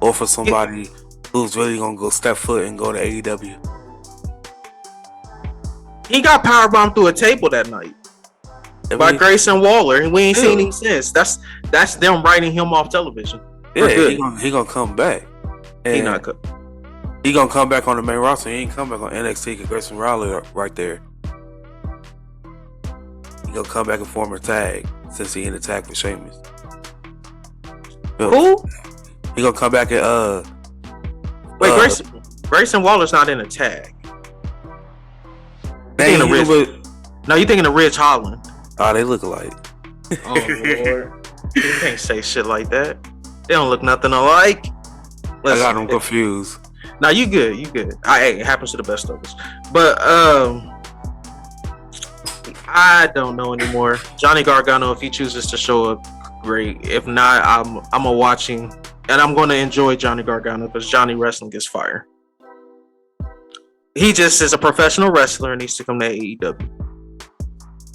or for somebody who's really gonna go step foot and go to AEW. He got powerbombed through a table that night by Grayson Waller, and we ain't seen him since. That's them writing him off television. Yeah, he gonna come back. He gonna come back on the main roster. He ain't come back on NXT because Grayson Waller right there. He gonna come back and form a tag since he in the tag with Sheamus. Who? He gonna come back and wait, Grayson Waller's not in a tag. No, you thinking of Ridge Holland? Oh, they look alike. Oh Lord, you can't say shit like that. They don't look nothing alike. I got them confused. Now you good. Hey, it happens to the best of us. But I don't know anymore. Johnny Gargano, if he chooses to show up, great. If not, I'm a watching, and I'm going to enjoy Johnny Gargano because Johnny Wrestling gets fire. He just is a professional wrestler and needs to come to AEW,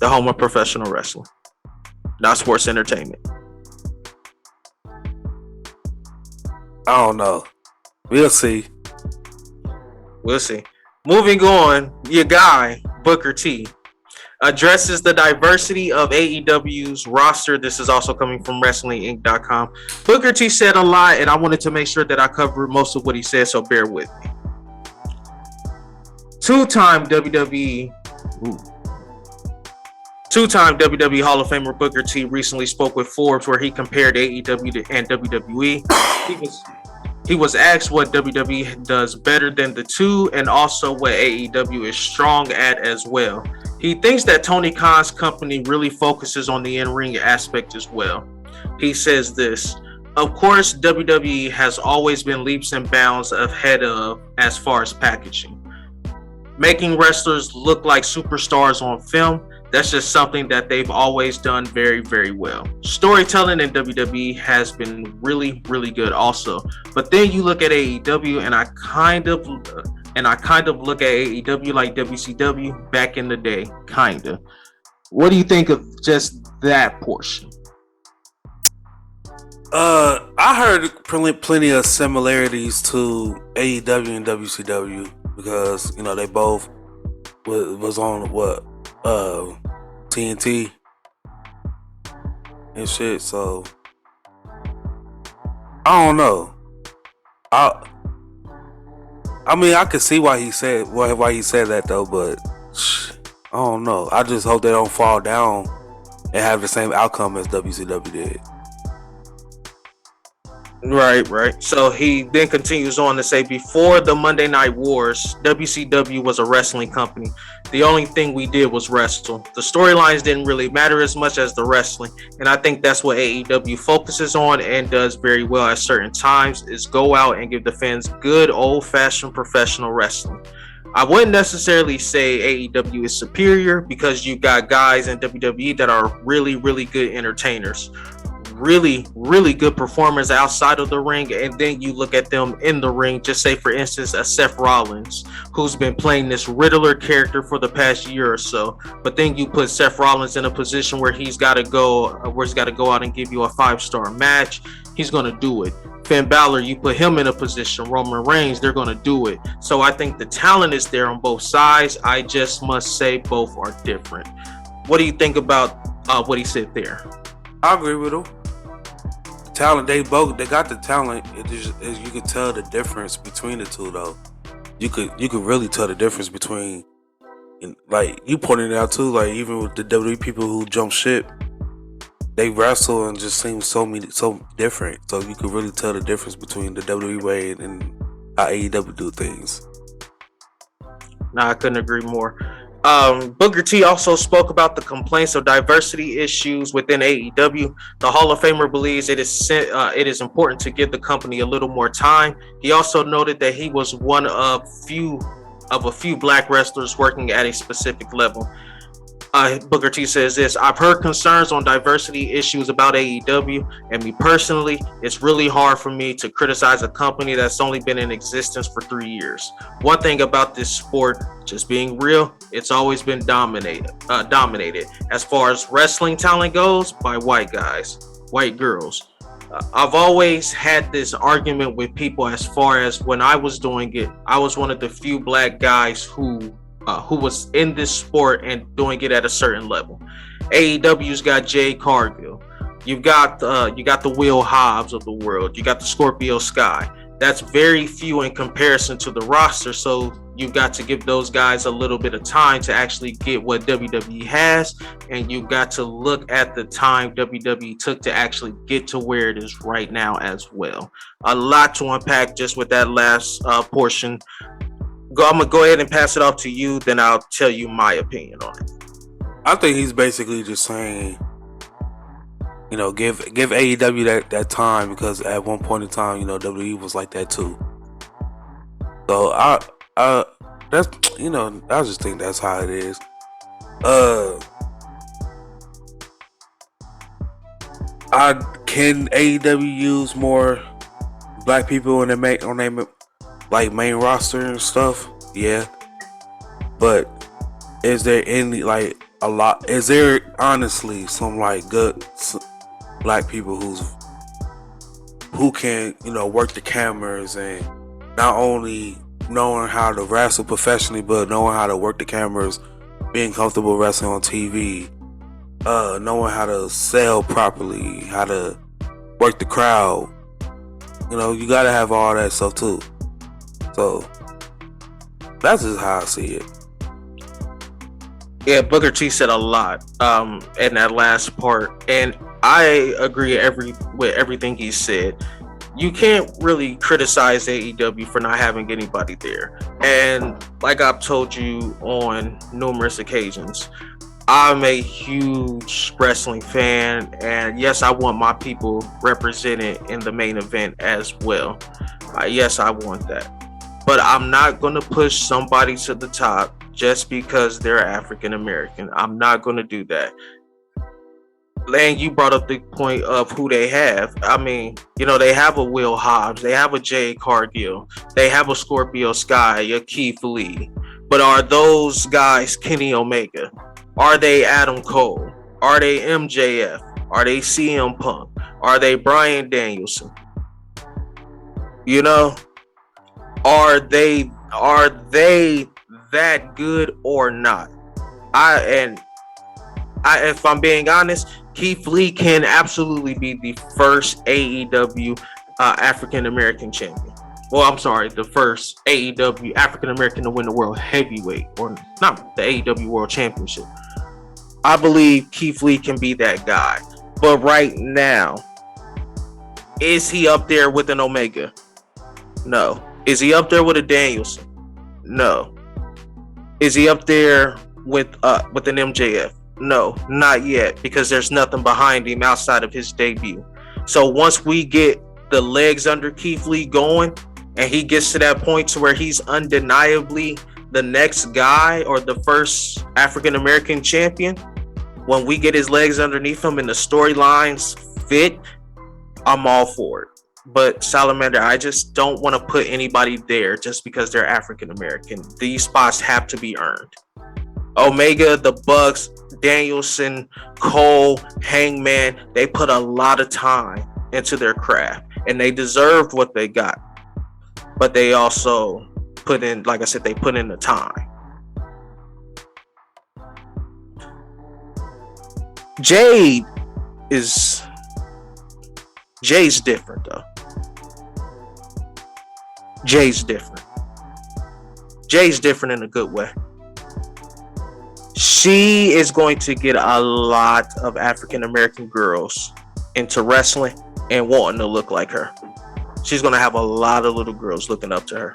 the home of professional wrestling, not sports entertainment. I don't know. We'll see. Moving on, your guy, Booker T, addresses the diversity of AEW's roster. This is also coming from WrestlingInc.com. Booker T said a lot, and I wanted to make sure that I covered most of what he said, so bear with me. Two-time WWE Hall of Famer Booker T recently spoke with Forbes where he compared AEW and WWE. He was asked what WWE does better than the two and also what AEW is strong at as well. He thinks that Tony Khan's company really focuses on the in-ring aspect as well. He says this: of course, WWE has always been leaps and bounds ahead of as far as packaging. Making wrestlers look like superstars on film, that's just something that they've always done very, very well. Storytelling in WWE has been really, really good also. But then you look at AEW, and I kind of look at AEW like WCW back in the day, kinda. What do you think of just that portion? I heard plenty of similarities to AEW and WCW because they both was on TNT and shit. So I don't know. I mean, I could see why he said that though, but I don't know. I just hope they don't fall down and have the same outcome as WCW did. Right. So he then continues on to say, before the Monday Night Wars, WCW was a wrestling company. The only thing we did was wrestle. The storylines didn't really matter as much as the wrestling. And I think that's what AEW focuses on and does very well at certain times, is go out and give the fans good old-fashioned professional wrestling. I wouldn't necessarily say AEW is superior because you got guys in WWE that are really, really good entertainers. Really, really good performers outside of the ring, and then you look at them in the ring. Just say, for instance, a Seth Rollins, who's been playing this Riddler character for the past year or so. But then you put Seth Rollins in a position where he's got to go out and give you a 5-star match. He's going to do it. Finn Balor, you put him in a position. Roman Reigns, they're going to do it. So I think the talent is there on both sides. I just must say both are different. What do you think about what he said there? I agree with him. Talent, they got the talent. It just, you could tell the difference between the two though. You could really tell the difference between, like you pointed it out too, like even with the WWE people who jump ship, they wrestle and just seem so different. So you could really tell the difference between the WWE way and how AEW do things. No, I couldn't agree more. Booker T also spoke about the complaints of diversity issues within AEW. The Hall of Famer believes it is important to give the company a little more time. He also noted that he was one of a few black wrestlers working at a specific level. Booker T says this: I've heard concerns on diversity issues about AEW, and me personally, it's really hard for me to criticize a company that's only been in existence for 3 years. One thing about this sport, just being real, it's always been dominated as far as wrestling talent goes by white guys, white girls. I've always had this argument with people as far as when I was doing it. I was one of the few black guys who was in this sport and doing it at a certain level. AEW's got Jay Cargill. You got the Will Hobbs of the world. You got the Scorpio Sky. That's very few in comparison to the roster. So you've got to give those guys a little bit of time to actually get what WWE has, and you got to look at the time WWE took to actually get to where it is right now as well. A lot to unpack just with that last portion. I'm gonna go ahead and pass it off to you, then I'll tell you my opinion on it. I think he's basically just saying, give AEW that time, because at one point in time, WWE was like that too. So I that's I just think that's how it is. Can AEW use more black people on their main roster and stuff? Yeah, but is there any is there honestly some good black people who can work the cameras and not only knowing how to wrestle professionally, but knowing how to work the cameras, being comfortable wrestling on TV, knowing how to sell properly, how to work the crowd. You gotta have all that stuff too. So that's just how I see it. Yeah, Booker T said a lot in that last part, and I agree with everything he said. You can't really criticize AEW for not having anybody there. And like I've told you on numerous occasions, I'm a huge wrestling fan, and yes, I want my people represented in the main event as well. Yes, I want that. But I'm not going to push somebody to the top just because they're African American. I'm not going to do that. And you brought up the point of who they have. I mean, they have a Will Hobbs, they have a Jay Cargill, they have a Scorpio Sky, a Keith Lee. But are those guys Kenny Omega? Are they Adam Cole? Are they MJF? Are they CM Punk? Are they Bryan Danielson? Are they that good or not? If I'm being honest, Keith Lee can absolutely be the first AEW African American champion. Well, I'm sorry, the first AEW African American to win the World Heavyweight, or not the AEW World Championship. I believe Keith Lee can be that guy. But right now, is he up there with an Omega? No. Is he up there with a Danielson? No. Is he up there with an MJF? No, not yet, because there's nothing behind him outside of his debut. So once we get the legs under Keith Lee going, and he gets to that point to where he's undeniably the next guy or the first African American champion, when we get his legs underneath him and the storylines fit, I'm all for it. But Salamander, I just don't want to put anybody there just because they're African American. These spots have to be earned. Omega, the Bucks, Danielson, Cole, Hangman, they put a lot of time into their craft, and they deserved what they got. But they also put in, like I said, they put in the time. Jay's different though. Jay's different in a good way. She is going to get a lot of African American girls into wrestling and wanting to look like her. She's going to have a lot of little girls looking up to her.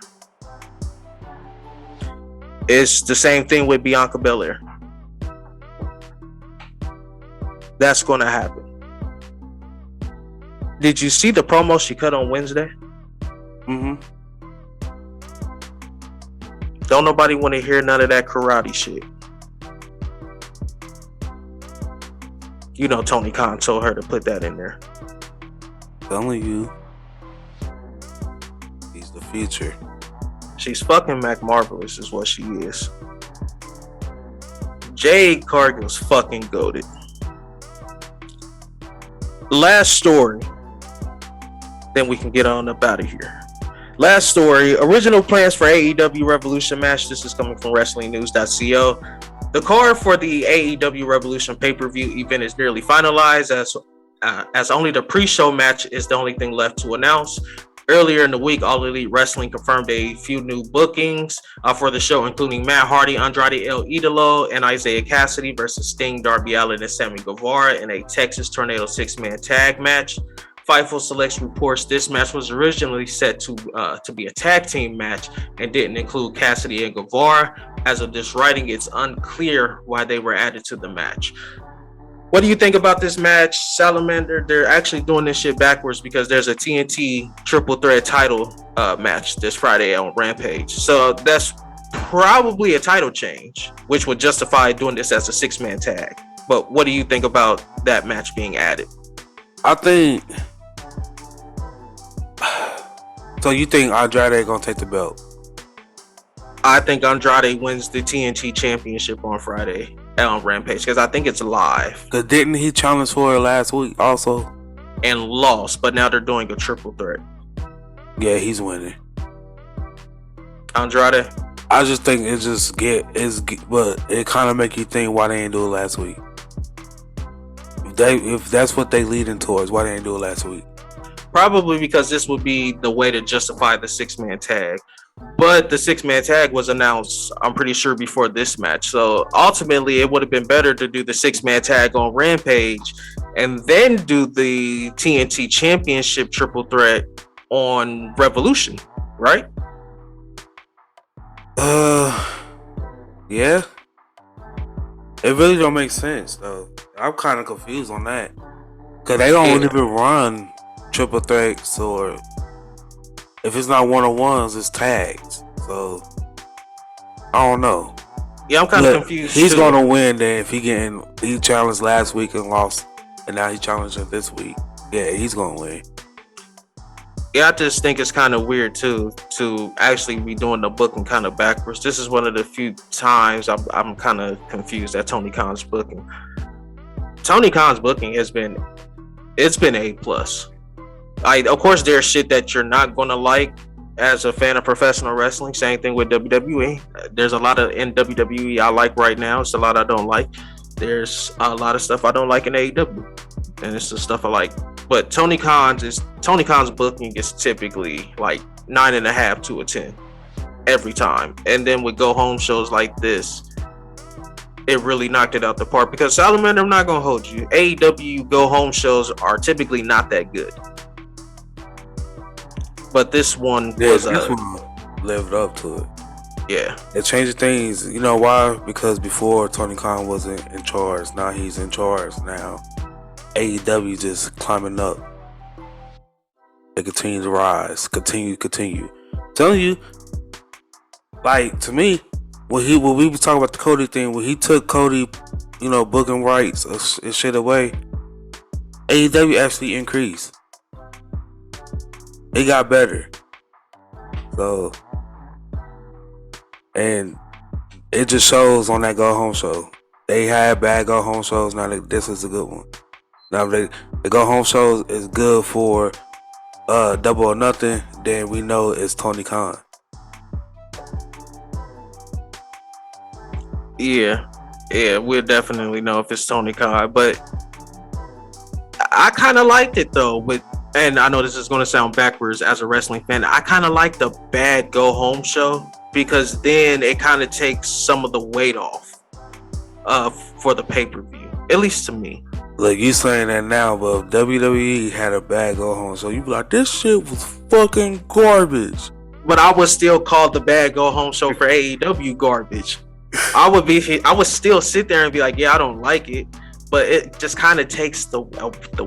It's the same thing with Bianca Belair. That's going to happen. Did you see the promo she cut on Wednesday? Mm-hmm. Don't nobody want to hear none of that karate shit. Tony Khan told her to put that in there. Telling you, he's the future. She's fucking Mac Marvelous is what she is. Jade Cargill's fucking goated. Last story. then we can get on up out of here. Last story, original plans for AEW Revolution match. This is coming from WrestlingNews.co. The card for the AEW Revolution pay-per-view event is nearly finalized as only the pre-show match is the only thing left to announce. Earlier in the week, All Elite Wrestling confirmed a few new bookings for the show, including Matt Hardy, Andrade El Idolo, and Isaiah Cassidy versus Sting, Darby Allin, and Sammy Guevara in a Texas Tornado 6-man tag match. Fightful Selects reports this match was originally set to be a tag team match and didn't include Cassidy and Guevara. As of this writing, it's unclear why they were added to the match. What do you think about this match, Salamander? They're actually doing this shit backwards because there's a TNT triple threat title match this Friday on Rampage. So that's probably a title change, which would justify doing this as a 6-man tag. But what do you think about that match being added? I think. So you think Andrade gonna take the belt? I think Andrade wins the TNT Championship on Friday on Rampage because I think it's live. Cause didn't he challenge for it last week also? And lost, but now they're doing a triple threat. Yeah, he's winning. Andrade. I just think but it kind of make you think why they ain't do it last week. If that's what they leading towards, why they ain't do it last week? Probably because this would be the way to justify the 6-man tag. But the 6-man tag was announced, I'm pretty sure, before this match. So ultimately, it would have been better to do the 6-man tag on Rampage and then do the TNT Championship triple threat on Revolution, right? Yeah. It really don't make sense, though. I'm kind of confused on that. Because they don't even run triple threats, or if it's not one-on-ones, it's tags. So, I don't know. Yeah, I'm kind of confused. He's going to win then if he challenged last week and lost, and now he challenging this week. Yeah, he's going to win. Yeah, I just think it's kind of weird too to actually be doing the booking kind of backwards. This is one of the few times I'm kind of confused at Tony Khan's booking. Tony Khan's booking has been A+. Of course, there's shit that you're not gonna like as a fan of professional wrestling. Same thing with WWE. There's a lot in WWE I like right now. It's a lot I don't like. There's a lot of stuff I don't like in AEW, and it's the stuff I like. But Tony Khan's booking is typically like 9.5 to a 10 every time. And then with go home shows like this, it really knocked it out the park. Because Salamander, I'm not gonna hold you. AEW go home shows are typically not that good. But this one was lived up to it. Yeah. It changed things. You know why? Because before Tony Khan wasn't in charge. Now he's in charge now. AEW just climbing up. They continue to rise. Continue. Telling you, like, to me, when we were talking about the Cody thing, when he took Cody, booking rights and shit away, AEW actually increased. It got better. So, and it just shows on that go home show. They had bad go home shows. Now this is a good one. Now the go home shows is good for Double or Nothing. Then we know it's Tony Khan. Yeah, we'll definitely know if it's Tony Khan. But I kind of liked it though. And I know this is going to sound backwards as a wrestling fan. I kind of like the bad go home show because then it kind of takes some of the weight off for the pay-per-view, at least to me. Look, you saying that now, but if WWE had a bad go home, so you be like, this shit was fucking garbage. But I would still call the bad go home show for AEW garbage. I would still sit there and be like, yeah, I don't like it, but it just kind of takes the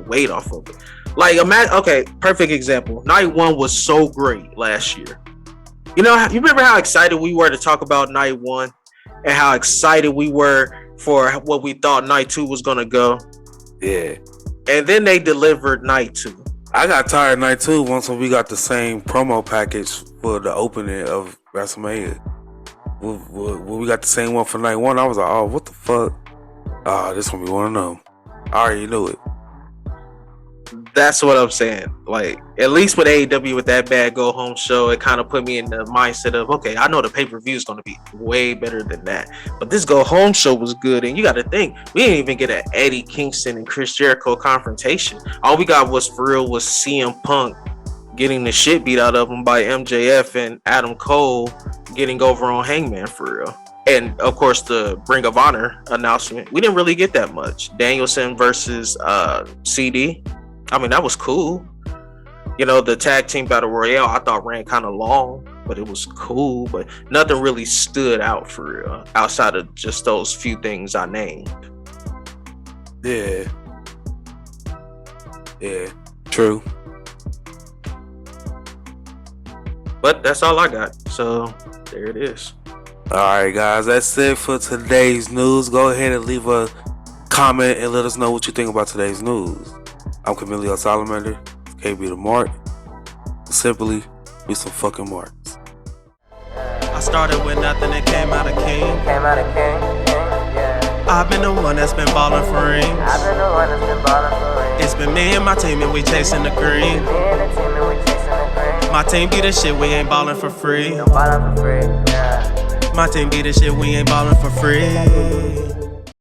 weight off of it. Like, okay, perfect example. Night 1 was so great last year. You remember how excited we were to talk about Night 1 and how excited we were for what we thought Night 2 was gonna go. Yeah. And then they delivered Night 2. I got tired of Night 2 once we got the same promo package for the opening of WrestleMania. When we got the same one for Night 1, I was like, oh, what the fuck? Oh, this one we want to know. I already knew it. That's what I'm saying. Like, at least with AEW with that bad go home show, it kind of put me in the mindset of, okay, I know the pay-per-view is going to be way better than that. But this go home show was good. And you got to think, we didn't even get an Eddie Kingston and Chris Jericho confrontation. All we got was for real was CM Punk getting the shit beat out of him by MJF and Adam Cole getting over on Hangman for real. And of course, the Ring of Honor announcement, we didn't really get that much. Danielson versus CD. I mean, that was cool. You know, the tag team battle royale, I thought ran kind of long, but it was cool. But nothing really stood out for real outside of just those few things I named. Yeah. True. But that's all I got. So there it is. All right, guys, that's it for today's news. Go ahead and leave a comment and let us know what you think about today's news. I'm Camilio Salamander, KB the Mark. Simply, be some fucking marks. I started with nothing and came out of King. I've been the one that's been ballin' for rings. It's been me and my team and we chasing the green. My team be the shit, we ain't ballin' for free. My team be the shit, we ain't ballin' for free.